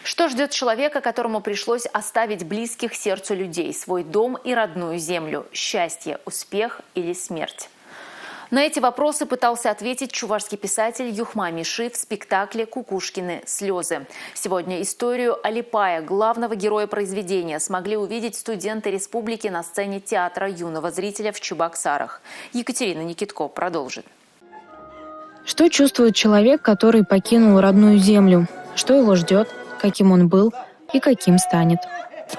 Что ждет человека, которому пришлось оставить близких сердцу людей, свой дом и родную землю? Счастье, успех или смерть? На эти вопросы пытался ответить чувашский писатель Юхма Миши в спектакле «Кукушкины слезы». Сегодня историю Алипая, главного героя произведения, смогли увидеть студенты республики на сцене театра юного зрителя в Чебоксарах. Екатерина Никитко продолжит. Что чувствует человек, который покинул родную землю? Что его ждет? Каким он был и каким станет?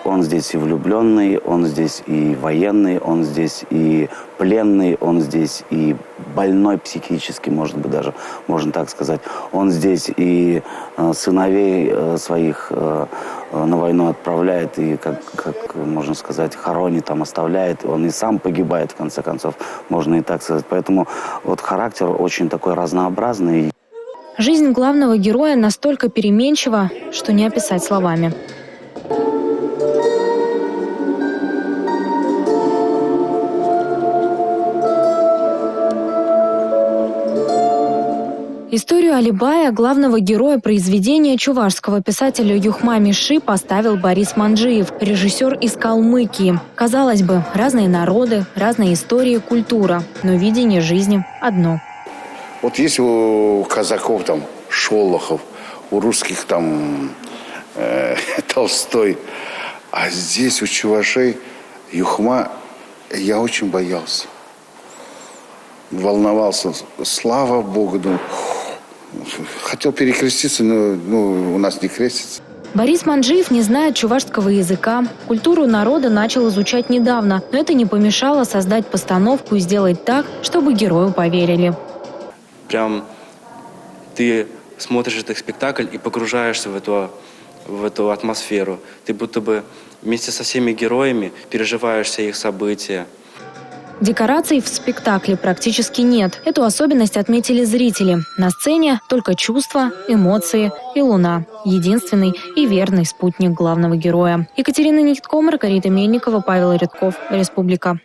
Он здесь и влюбленный, он здесь и военный, он здесь и пленный, он здесь и больной психически, может быть, даже, можно так сказать. Он здесь и сыновей своих на войну отправляет, и, как можно сказать, хоронит, там оставляет. Он и сам погибает, в конце концов, можно и так сказать. Поэтому вот характер очень такой разнообразный. Жизнь главного героя настолько переменчива, что не описать словами. Историю Алибая, главного героя произведения чувашского писателя Юхма Миши, поставил Борис Манджиев, режиссер из Калмыкии. Казалось бы, разные народы, разные истории, культура, но видение жизни одно. Вот есть у казаков там Шолохов, у русских там Толстой, а здесь у чувашей Юхма я очень боялся. Волновался. Слава Богу, думаю, хотел перекреститься, но у нас не крестится. Борис Манджиев не знает чувашского языка. Культуру народа начал изучать недавно, но это не помешало создать постановку и сделать так, чтобы герою поверили. Прям ты смотришь этот спектакль и погружаешься в эту атмосферу. Ты будто бы вместе со всеми героями переживаешь все их события. Декораций в спектакле практически нет. Эту особенность отметили зрители. На сцене только чувства, эмоции и луна. Единственный и верный спутник главного героя. Екатерина Никитко, Маргарита Мельникова, Павел Рядков. Республика.